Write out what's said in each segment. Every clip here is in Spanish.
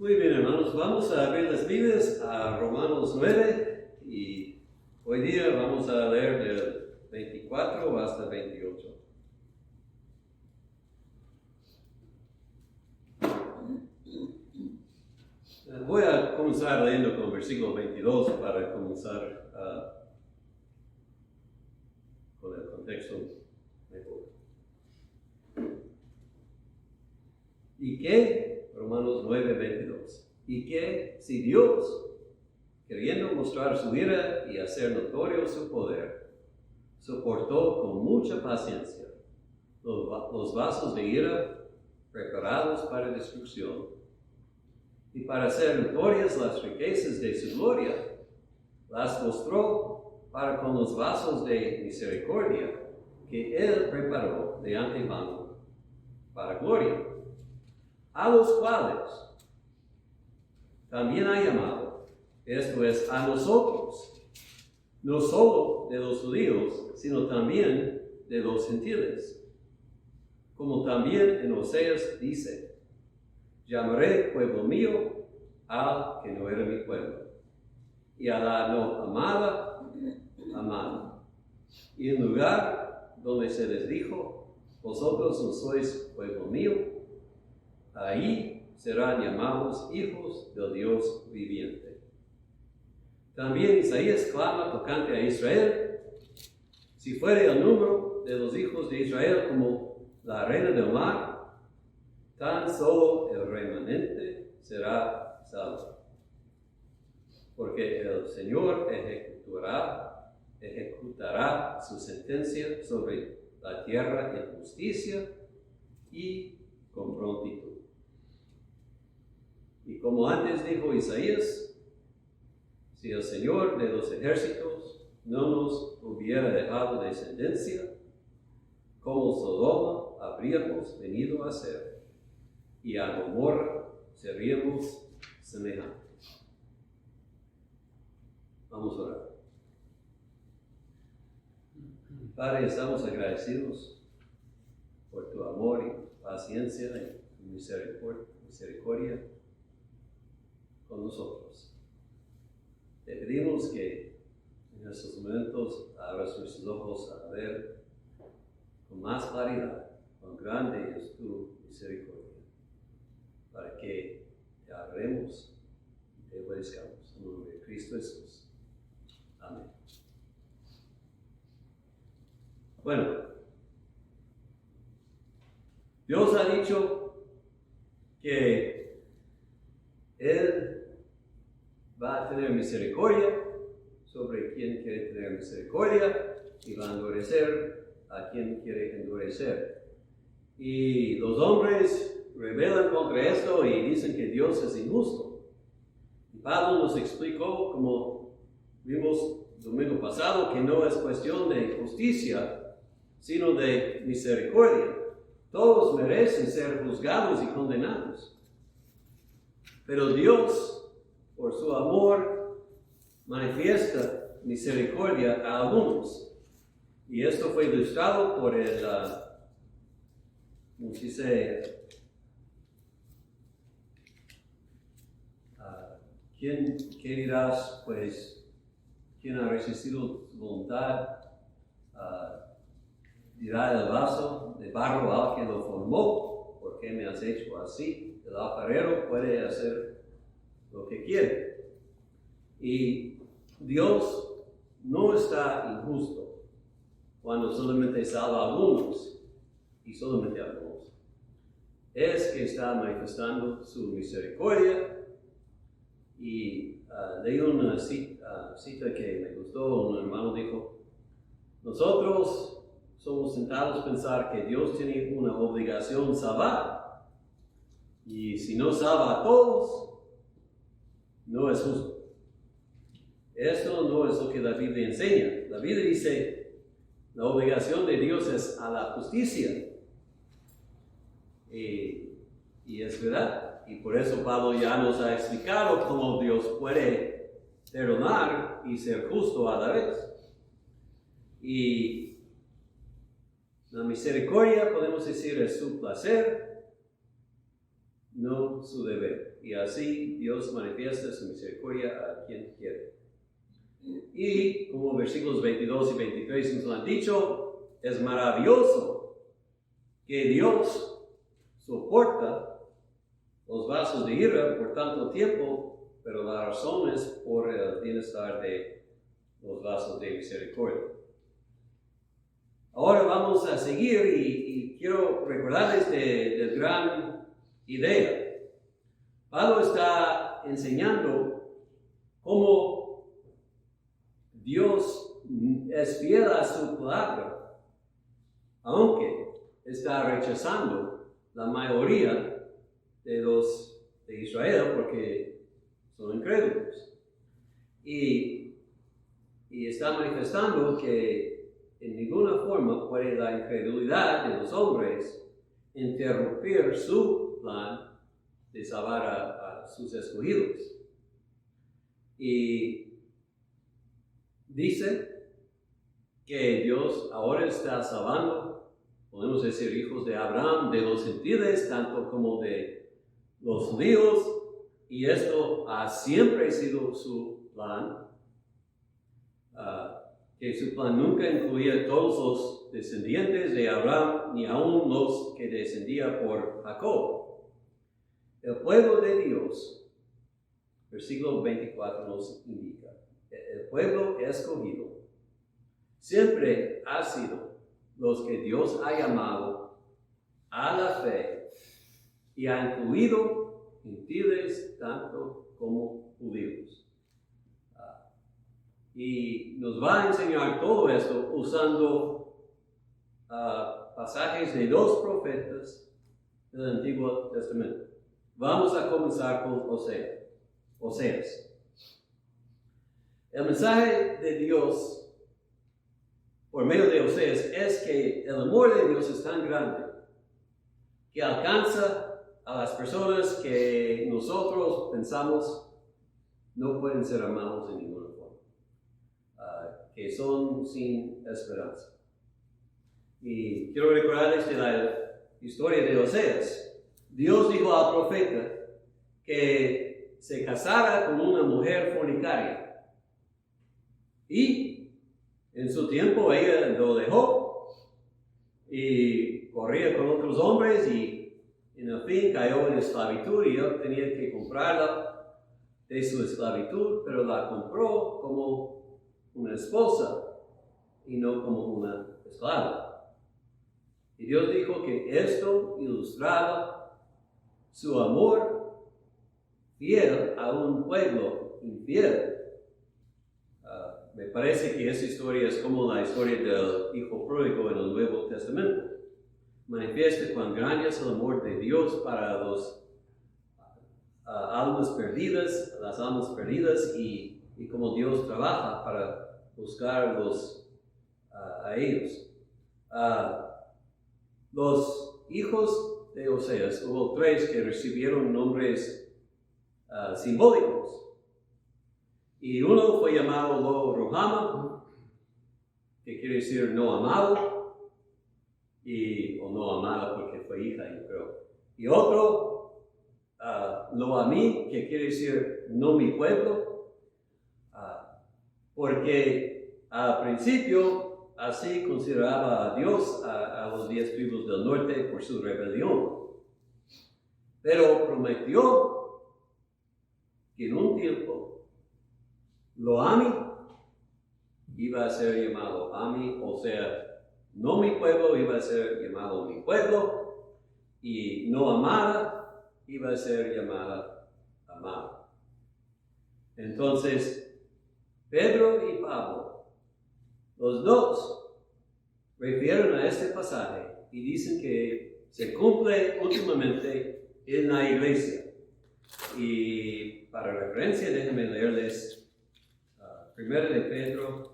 Muy bien, hermanos, vamos a abrir las Biblias a Romanos 9 y hoy día vamos a leer del 24 hasta 28. Voy a comenzar leyendo con versículo 22 para comenzar con el contexto mejor. ¿Y qué? Romanos 9, 22. ¿Y qué? Si Dios, queriendo mostrar su ira y hacer notorio su poder, soportó con mucha paciencia los vasos de ira preparados para destrucción, y para hacer notorias las riquezas de su gloria, las mostró para con los vasos de misericordia que Él preparó de antemano para gloria, a los cuales también ha llamado, esto es, a nosotros, no solo de los judíos, sino también de los gentiles. Como también en Oseas dice: llamaré pueblo mío al que no era mi pueblo, y a la no amada, amada. Y en lugar donde se les dijo: vosotros no sois pueblo mío, ahí serán llamados hijos del Dios viviente. También Isaías clama tocante a Israel: si fuere el número de los hijos de Israel como la arena del mar, tan solo el remanente será salvo. Porque el Señor ejecutará su sentencia sobre la tierra en justicia y con prontitud. Y como antes dijo Isaías, si el Señor de los ejércitos no nos hubiera dejado descendencia, como Sodoma habríamos venido a ser, y a Gomorra seríamos semejantes. Vamos a orar. Padre, estamos agradecidos por tu amor y paciencia y tu misericordia con nosotros. Te pedimos que en estos momentos abras nuestros ojos a ver con más claridad cuán grande es tu misericordia, para que te adoremos y te obedezcamos. En el nombre de Cristo Jesús. Amén. Bueno, Dios ha dicho que Él va a tener misericordia sobre quien quiere tener misericordia y va a endurecer a quien quiere endurecer. Y los hombres rebelan contra esto y dicen que Dios es injusto. Y Pablo nos explicó, como vimos el domingo pasado, que no es cuestión de justicia, sino de misericordia. Todos merecen ser juzgados y condenados. Pero Dios, por su amor, manifiesta misericordia a algunos. Y esto fue ilustrado por el, ¿cómo se dice? ¿Qué dirás? Pues, ¿quién ha resistido tu voluntad? Dirá el vaso de barro al que lo formó: ¿por qué me has hecho así? El alfarero puede hacer lo que quiere. Y Dios no está injusto cuando solamente salva a algunos y solamente a algunos. Es que está manifestando su misericordia. Y leí una cita que me gustó. Un hermano dijo: nosotros somos tentados a pensar que Dios tiene una obligación salvar, y si no salva a todos, no es justo. Eso no es lo que la Biblia enseña. La Biblia dice: la obligación de Dios es a la justicia. Y es verdad. Y por eso Pablo ya nos ha explicado cómo Dios puede perdonar y ser justo a la vez. Y la misericordia, podemos decir, es su placer. no su deber. Y así Dios manifiesta su misericordia a quien quiere. Y como versículos 22 y 23 nos lo han dicho, es maravilloso que Dios soporta los vasos de ira por tanto tiempo, pero la razón es por el bienestar de los vasos de misericordia. Ahora vamos a seguir y quiero recordarles de gran idea. Pablo está enseñando cómo Dios es fiel a su palabra, aunque está rechazando la mayoría de los de Israel porque son incrédulos. Y está manifestando que en ninguna forma puede la incredulidad de los hombres interrumpir su plan de salvar a sus escogidos. Y dice que Dios ahora está salvando, podemos decir, hijos de Abraham, de los gentiles, tanto como de los judíos, y esto ha siempre sido su plan. Que su plan nunca incluía todos los descendientes de Abraham, ni aun los que descendían por Jacob. El pueblo de Dios, versículo 24 nos indica, el pueblo escogido siempre ha sido los que Dios ha llamado a la fe y ha incluido gentiles tanto como judíos. Y nos va a enseñar todo esto usando pasajes de dos profetas del Antiguo Testamento. Vamos a comenzar con Oseas. El mensaje de Dios por medio de Oseas es que el amor de Dios es tan grande que alcanza a las personas que nosotros pensamos no pueden ser amados en ninguna forma. Que son sin esperanza. Y quiero recordarles de la historia de Oseas. Dios dijo al profeta que se casara con una mujer fornicaria. Y en su tiempo ella lo dejó y corría con otros hombres y en el fin cayó en esclavitud y él tenía que comprarla de su esclavitud, pero la compró como una esposa y no como una esclava. Y Dios dijo que esto ilustraba su amor fiel a un pueblo infiel. Me parece que esa historia es como la historia del hijo pródigo en el Nuevo Testamento. Manifiesta cuán grande es el amor de Dios para los almas perdidas y cómo Dios trabaja para buscarlos a ellos. Los hijos de Oseas, hubo 3 que recibieron nombres simbólicos. Y uno fue llamado Lo Ruhamah, que quiere decir no amado, o no amada porque fue hija, yo creo. Y otro, Lo Amí, que quiere decir no mi pueblo, porque al principio así consideraba a Dios a los 10 tribus del norte por su rebelión. Pero prometió que en un tiempo Lo Amí iba a ser llamado Amí, o sea, no mi pueblo iba a ser llamado mi pueblo, y no amada iba a ser llamada amada. Entonces, Pedro y Pablo, los dos, refieren a este pasaje y dicen que se cumple últimamente en la iglesia. Y para referencia, déjenme leerles 1 de Pedro,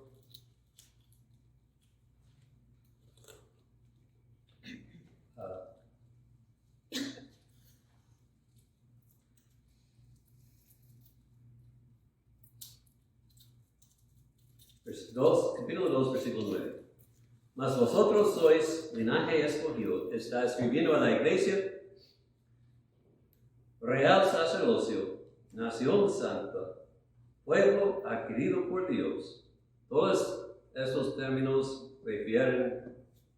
capítulo 2, versículo 9. Mas vosotros sois linaje escogido, está escribiendo a la iglesia, sacerdocio, nación santa, pueblo adquirido por Dios. Todos estos términos refieren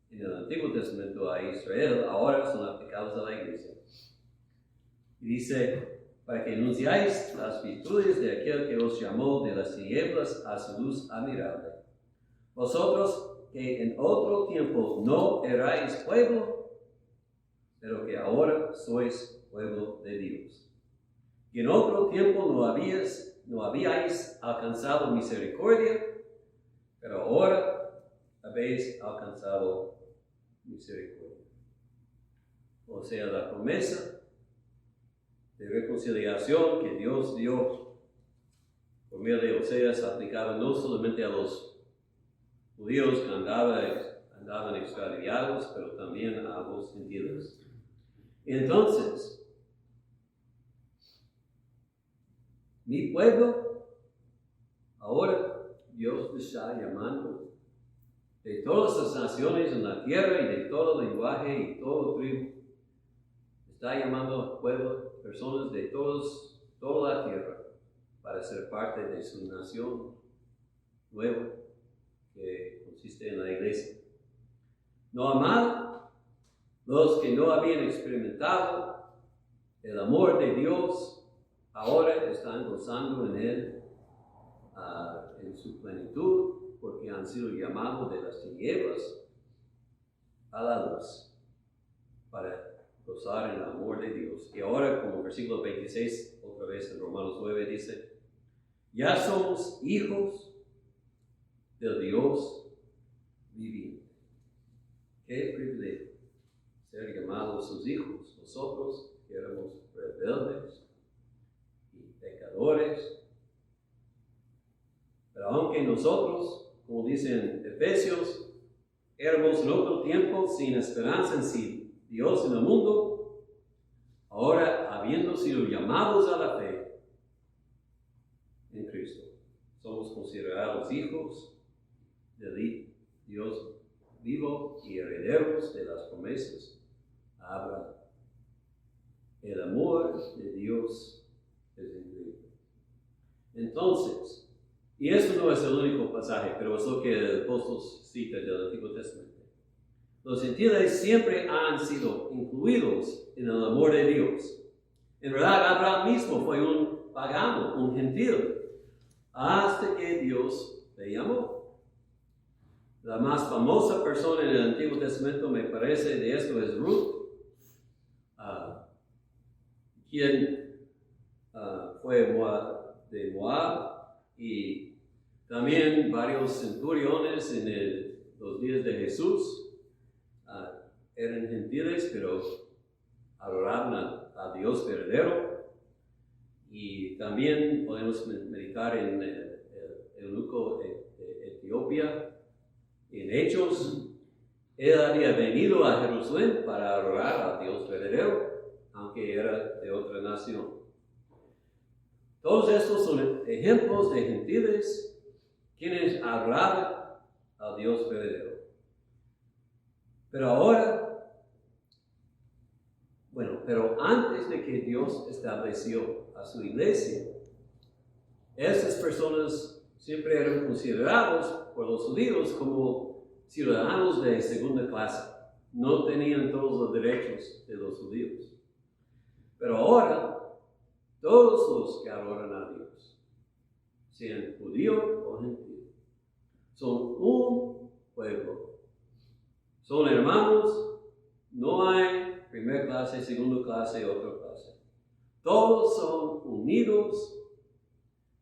en el Antiguo Testamento a Israel, ahora son aplicados a la iglesia. Y dice, para que anunciáis las virtudes de aquel que os llamó de las tinieblas a su luz admirable. Vosotros que en otro tiempo no erais pueblo, pero que ahora sois pueblo de Dios. Y en otro tiempo no habíais alcanzado misericordia, pero ahora habéis alcanzado misericordia. O sea, la promesa de reconciliación que Dios dio por medio de Oseas aplicaba no solamente a los judíos que andaban extraviados, pero también a los gentiles. Entonces, mi pueblo, ahora Dios está llamando de todas las naciones en la tierra y de todo lenguaje y todo tribu. Está llamando al pueblo, personas de toda la tierra, para ser parte de su nación nueva, que consiste en la iglesia. No amar los que no habían experimentado el amor de Dios, ahora están gozando en él, en su plenitud, porque han sido llamados de las tinieblas a la luz, para gozar en el amor de Dios. Y ahora, como versículo 26, otra vez en Romanos 9, dice, ya somos hijos del Dios viviente. Qué privilegio ser llamados sus hijos. Nosotros que éramos rebeldes y pecadores. Pero aunque nosotros, como dicen Efesios, éramos en otro tiempo sin esperanza en sí, Dios en el mundo, ahora habiendo sido llamados a la fe en Cristo, somos considerados hijos de Dios vivo y herederos de las promesas a Abraham. El amor de Dios es increíble. Entonces, y esto no es el único pasaje, pero es lo que el apóstol cita del Antiguo Testamento. Los gentiles siempre han sido incluidos en el amor de Dios. En verdad, Abraham mismo fue un pagano, un gentil, hasta que Dios le llamó. La más famosa persona en el Antiguo Testamento, me parece, de esto es Ruth, quien fue de Moab, y también varios centuriones en los días de Jesús. Eran gentiles, pero adoraban a Dios verdadero. Y también podemos meditar en el eunuco de Etiopía. En Hechos, él había venido a Jerusalén para adorar a Dios verdadero, aunque era de otra nación. Todos estos son ejemplos de gentiles quienes adoraban a Dios verdadero. Pero ahora, pero antes de que Dios estableció a su iglesia, estas personas siempre eran considerados por los judíos como ciudadanos de segunda clase. No tenían todos los derechos de los judíos. Pero ahora, todos los que adoran a Dios, sean judío o gentil, son un pueblo. Son hermanos, no hay primera clase, segunda clase, otra clase. Todos son unidos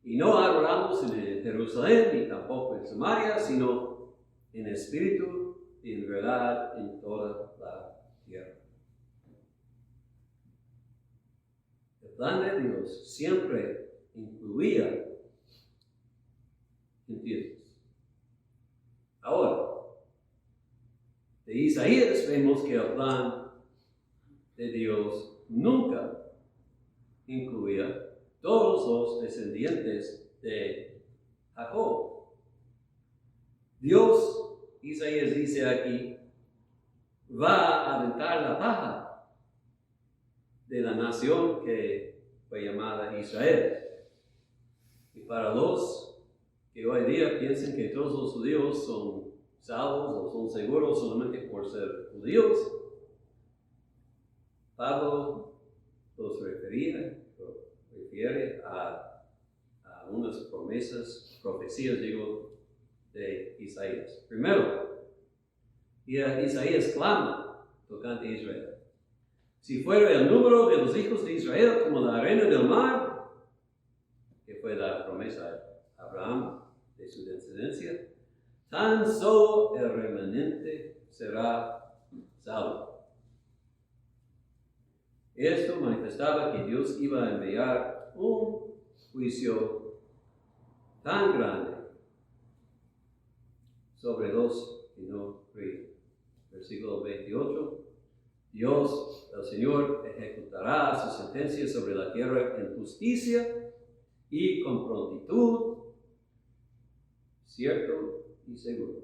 y no adoramos en Jerusalén ni tampoco en Samaria, sino en espíritu y en verdad en toda la tierra. El plan de Dios siempre incluía gentiles. Ahora, de Isaías vemos que el plan de Dios nunca incluía todos los descendientes de Jacob. Dios, Isaías dice aquí, va a aventar la paja de la nación que fue llamada Israel. Y para los que hoy día piensan que todos los judíos son salvos o son seguros solamente por ser judíos, Pablo los refiere a unas profecías, de Isaías. Primero, Isaías clama tocante a Israel. Si fuera el número de los hijos de Israel como la arena del mar, que fue la promesa a Abraham de su descendencia, tan solo el remanente será salvo. Esto manifestaba que Dios iba a enviar un juicio tan grande sobre los que no creen. Versículo 28. Dios, el Señor, ejecutará su sentencia sobre la tierra en justicia y con prontitud, cierto y seguro,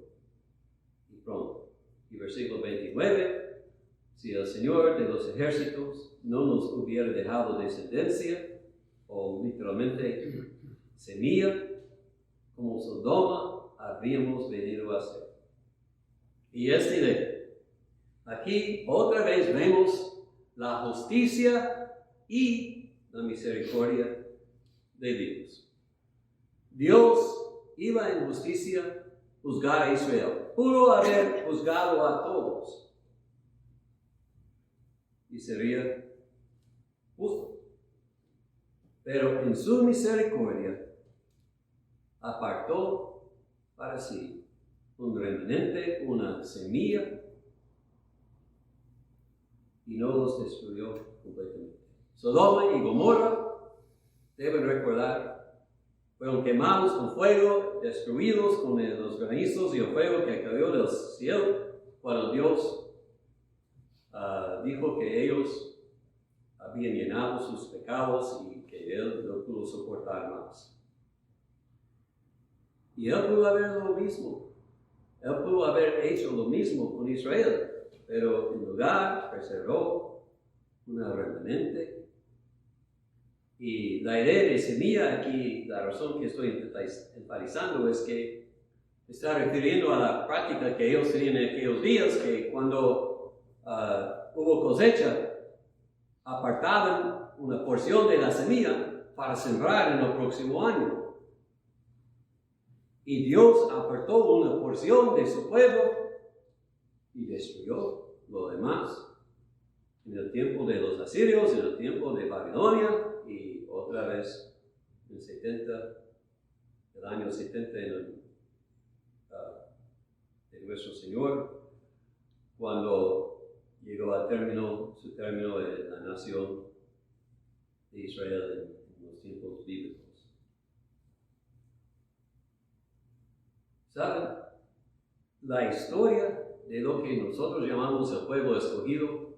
y pronto. Y versículo 29, si el Señor de los ejércitos no nos hubiera dejado descendencia, o literalmente semilla, como Sodoma habríamos venido a ser. Y aquí otra vez vemos la justicia y la misericordia de Dios. Dios iba en justicia juzgar a Israel. Pudo haber juzgado a todos y sería justo. Pero en su misericordia apartó para sí un remanente, una semilla, y no los destruyó completamente. Sodoma y Gomorra, deben recordar, fueron quemados con fuego, destruidos con los granizos y el fuego que cayó del cielo, cuando Dios dijo que ellos habían llenado sus pecados y que Él no pudo soportar más. Y Él pudo haber hecho lo mismo con Israel, pero en lugar preservó una remanente. Y la idea de semilla aquí, la razón que estoy enfatizando es que está refiriendo a la práctica que ellos tenían en aquellos días, que cuando hubo cosecha, apartaban una porción de la semilla para sembrar en el próximo año. Y Dios apartó una porción de su pueblo y destruyó lo demás en el tiempo de los asirios, en el tiempo de Babilonia, y otra vez en el año 70 de nuestro Señor, cuando llegó a su término de la nación de Israel en los tiempos bíblicos. ¿Saben? La historia de lo que nosotros llamamos el pueblo escogido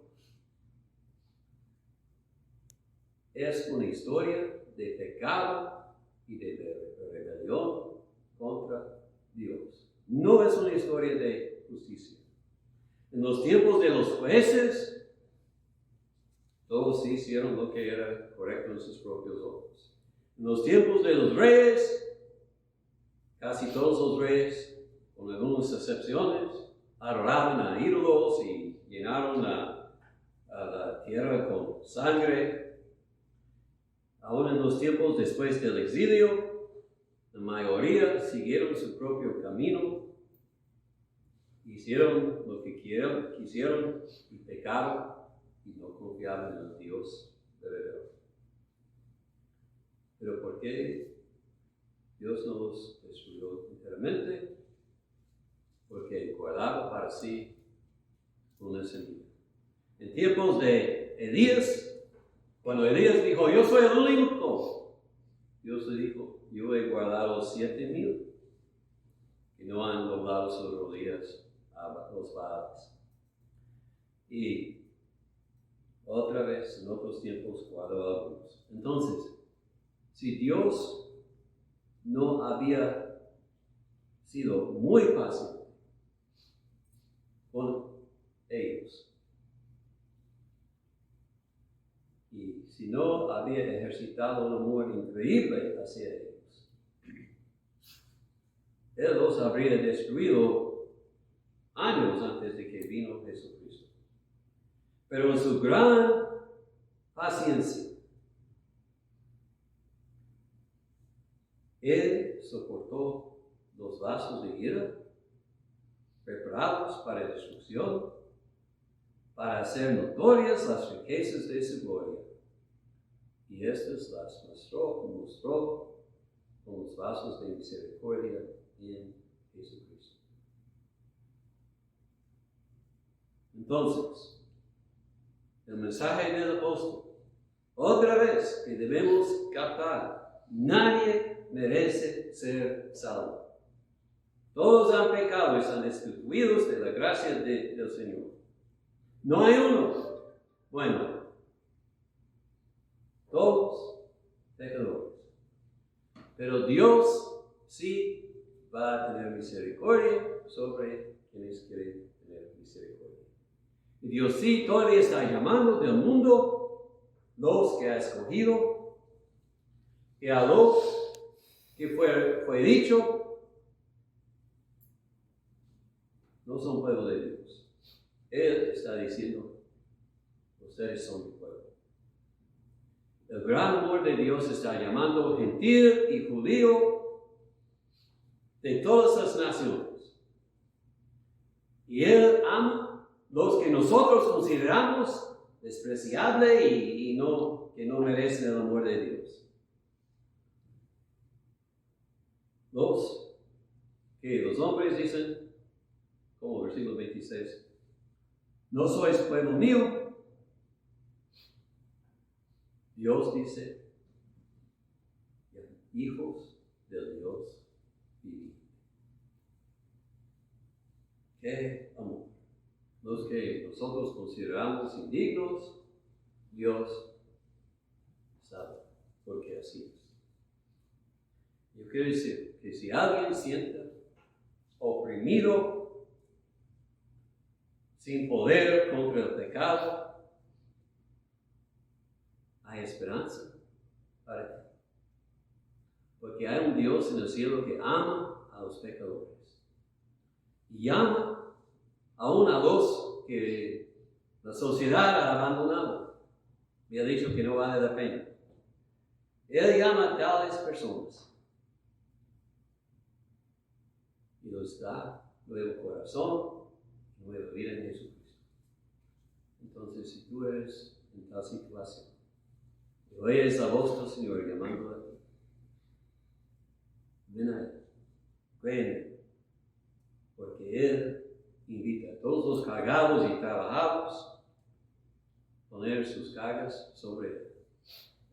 es una historia de pecado y de rebelión contra Dios. No es una historia de justicia. En los tiempos de los jueces, todos hicieron lo que era correcto en sus propios ojos. En los tiempos de los reyes, casi todos los reyes, con algunas excepciones, adoraban a ídolos y llenaron a la tierra con sangre. Aún en los tiempos después del exilio, la mayoría siguieron su propio camino, hicieron lo que quisieron y pecaron y no confiaban en el Dios verdadero. Pero ¿por qué Dios no los destruyó enteramente? Porque guardaba para sí una semilla. En tiempos de Elías, cuando Elías dijo, yo soy el único, Dios le dijo, yo he guardado 7,000 que no han doblado sus rodillas a los Baales. Y otra vez, en otros tiempos, guardó a algunos. Entonces, si Dios no había sido muy fácil con ellos, y si si no había ejercitado un amor increíble hacia ellos, Él los habría destruido años antes de que vino Jesucristo. Pero en su gran paciencia, Él soportó los vasos de ira preparados para destrucción, para hacer notorias las riquezas de su gloria. Y estas las mostró con los vasos de misericordia en Jesucristo. Entonces, el mensaje del apóstol, otra vez que debemos captar: nadie merece ser salvo. Todos han pecado y están destituidos de la gracia del Señor. No hay uno bueno. Todos pecadores. Pero Dios sí va a tener misericordia sobre quienes quieren tener misericordia. Y Dios sí todavía está llamando del mundo los que ha escogido, y a los que fue dicho no son pueblo de Dios. Él está diciendo: ustedes son mi pueblo. El gran amor de Dios está llamando gentil y judío de todas las naciones. Y Él ama los que nosotros consideramos despreciables y que no merecen el amor de Dios. Los hombres dicen, como versículo 26, no sois pueblo mío. Dios dice, hijos del Dios viviente. ¡Qué amor! Los que nosotros consideramos indignos, Dios sabe, porque así es. Yo quiero decir que si alguien siente oprimido, sin poder contra el pecado, hay esperanza para ti. Porque hay un Dios en el cielo que ama a los pecadores. Y ama aún a los que la sociedad ha abandonado. Me ha dicho que no vale la pena. Él llama a tales personas. Y los da nuevo corazón, nueva vida en Jesucristo. Entonces, si tú eres en tal situación, y oyes la voz del Señor llamando a ti, ven a Él, ven, porque Él invita a todos los cargados y trabajados a poner sus cargas sobre Él.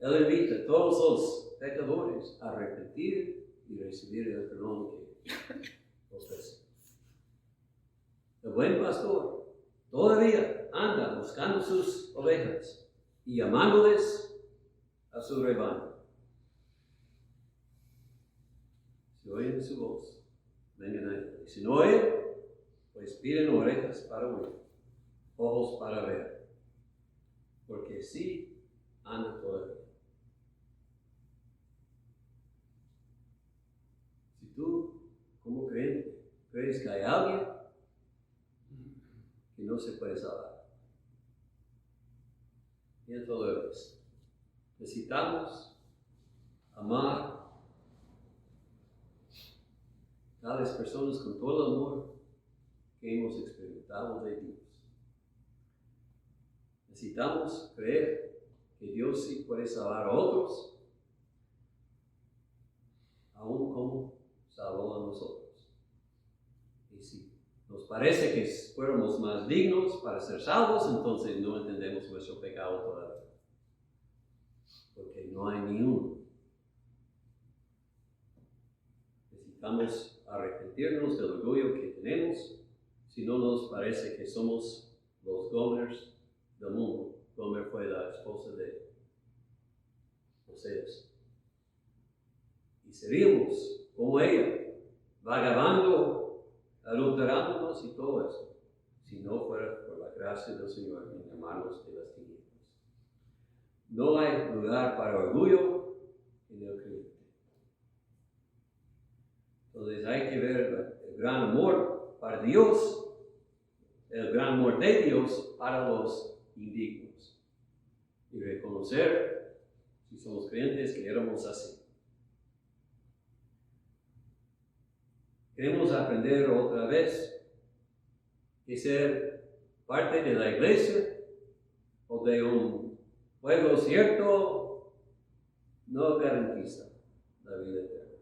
Él invita a todos los pecadores a arrepentir y recibir el perdón que ofrece. El buen pastor todavía anda buscando sus ovejas y llamándoles a su rebaño. Si oyen su voz, vengan a Él. Y si no oyen, pues piden orejas para oír, ojos para ver, porque sí anda todavía. Si tú, como creyente, crees que hay alguien que no se puede salvar, piensa lo es. Necesitamos amar a tales personas con todo el amor que hemos experimentado de Dios. Necesitamos creer que Dios sí puede salvar a otros, aun como salvó a nosotros. Y si nos parece que fuéramos más dignos para ser salvos, entonces no entendemos nuestro pecado todavía. Porque no hay ni uno. Necesitamos arrepentirnos del orgullo que tenemos, si no nos parece que somos los Gomers del mundo. Gomer fue la esposa de Oseas. Y seríamos como ella, vagabando, adulterándonos y todo eso, si no fuera por la gracia del Señor en llamarnos de las tinieblas. no hay lugar para orgullo en el creyente. Entonces hay que ver el gran amor para Dios, el gran amor de Dios para los indignos. Y reconocer, si somos creyentes, que éramos así. Queremos aprender otra vez que ser parte de la iglesia o de un pueblo cierto no garantiza la vida eterna.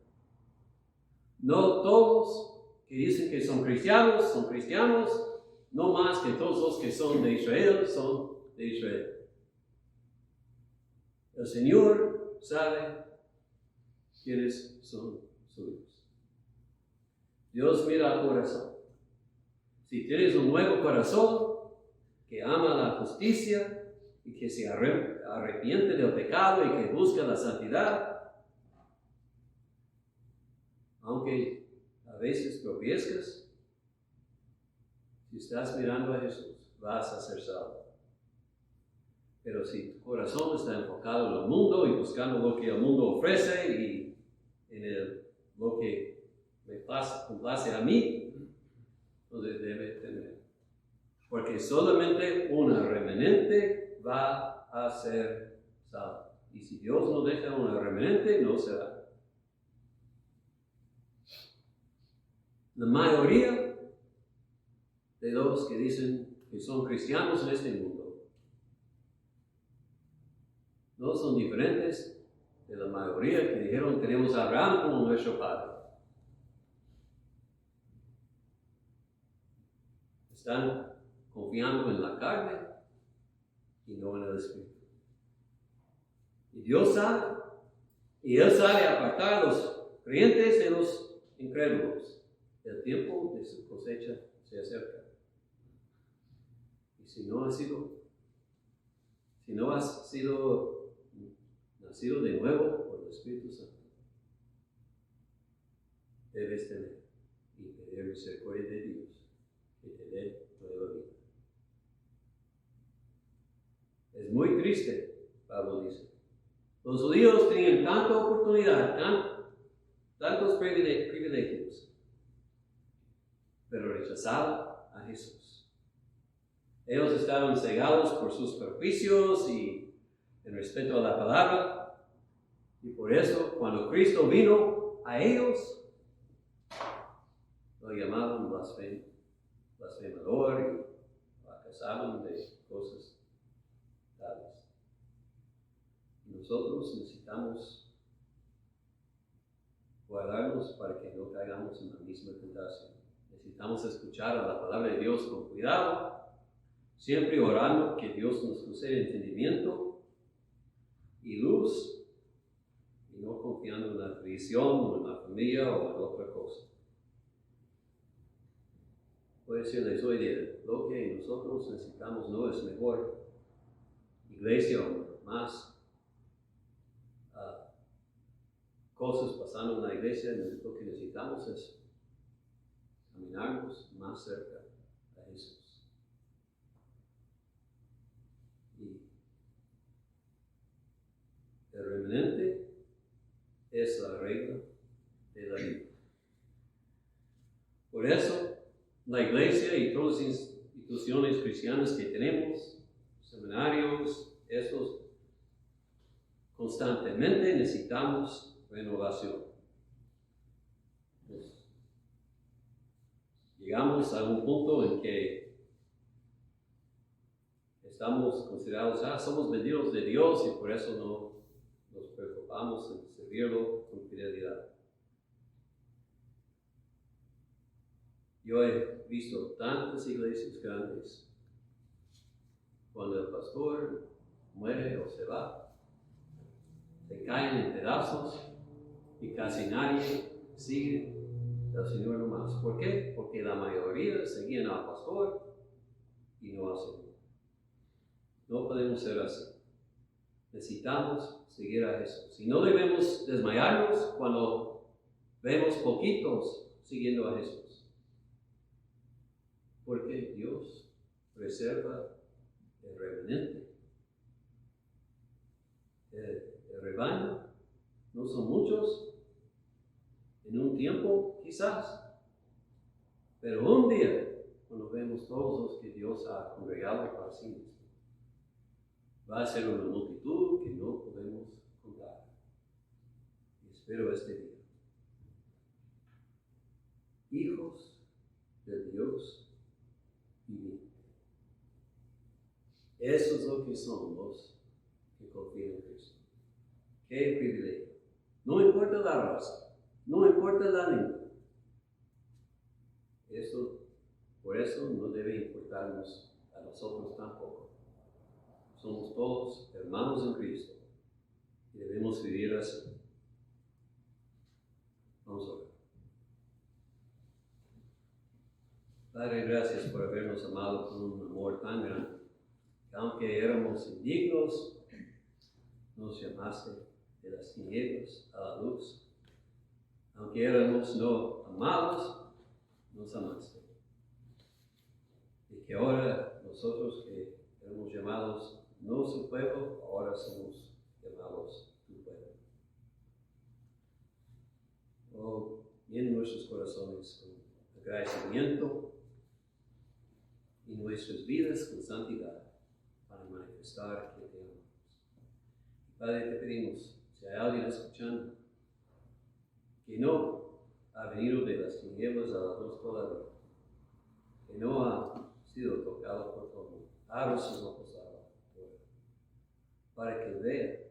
No todos que dicen que son cristianos, no más que todos los que son de Israel, son de Israel. El Señor sabe quiénes son suyos. Dios mira al corazón. Si tienes un nuevo corazón que ama la justicia y que se arrepiente del pecado y que busca la santidad, aunque a veces tropiezcas, si estás mirando a Jesús, vas a ser salvo. Pero si tu corazón está enfocado en el mundo y buscando lo que el mundo ofrece y en lo que me complace a mí, entonces debe tener. Porque solamente una remanente va a ser salvo. Y si Dios no deja una remanente, no será. La mayoría de los que dicen que son cristianos en este mundo no son diferentes de la mayoría que dijeron tenemos a Abraham como nuestro padre. Están confiando en la carne y no en el Espíritu. Y Dios sabe, y Él sabe apartar a los creyentes de los incrédulos. El tiempo de su cosecha se acerca. Y si no has sido nacido de nuevo por el Espíritu Santo, debes tener y pedir misericordia de Dios que te dé nueva vida. Es muy triste, Pablo dice. Los judíos tenían tanta oportunidad, tantos privilegios, pero rechazaban a Jesús. Ellos estaban cegados por sus prejuicios y en respeto a la palabra. Y por eso, cuando Cristo vino a ellos, lo llamaban blasfemador y lo acusaban de cosas tales. Y nosotros necesitamos guardarnos para que no caigamos en la misma tentación. Necesitamos escuchar a la palabra de Dios con cuidado, siempre orando que Dios nos conceda entendimiento y luz, y no confiando en la tradición o en la familia o en otra cosa. Puede decirles hoy día, lo que nosotros necesitamos no es mejor iglesia o más cosas pasando en la iglesia. Lo que necesitamos es caminarnos más cerca a Jesús. Y el remanente es la regla de la vida. Por eso, la iglesia y todas las instituciones cristianas que tenemos, seminarios, estos, constantemente necesitamos renovación. Pues, llegamos a un punto en que estamos considerados, somos benditos de Dios y por eso no nos preocupamos en servirlo con fidelidad. Yo he visto tantas iglesias grandes, cuando el pastor muere o se va, se caen en pedazos y casi nadie sigue al Señor nomás. ¿Por qué? Porque la mayoría seguían al pastor y no al Señor. No podemos ser así. Necesitamos seguir a Jesús. Y no debemos desmayarnos cuando vemos poquitos siguiendo a Jesús. Porque Dios preserva el remanente. rebaño. No son muchos, en un tiempo quizás, pero un día, cuando vemos todos los que Dios ha congregado para sí mismo, va a ser una multitud que no podemos contar. Y espero este día. Hijos de Dios viviente. Eso es lo que son los que confían en Cristo. Qué privilegio. No importa la raza, no importa la lengua. Por eso no debe importarnos a nosotros tampoco. Somos todos hermanos en Cristo y debemos vivir así. Vamos a orar. Padre, gracias por habernos amado con un amor tan grande, que aunque éramos indignos, nos llamaste de las tinieblas a la luz. Aunque éramos no amados, nos amaste. Y que ahora nosotros que éramos llamados no su pueblo, ahora somos llamados tu pueblo. Oh, llena nuestros corazones con agradecimiento y nuestras vidas con santidad para manifestar que te amamos. Padre, te pedimos, si hay alguien escuchando que no ha venido de las tinieblas a la luz todavía, que no ha sido tocado por tu amor, abre sus ojos ahora, para que vea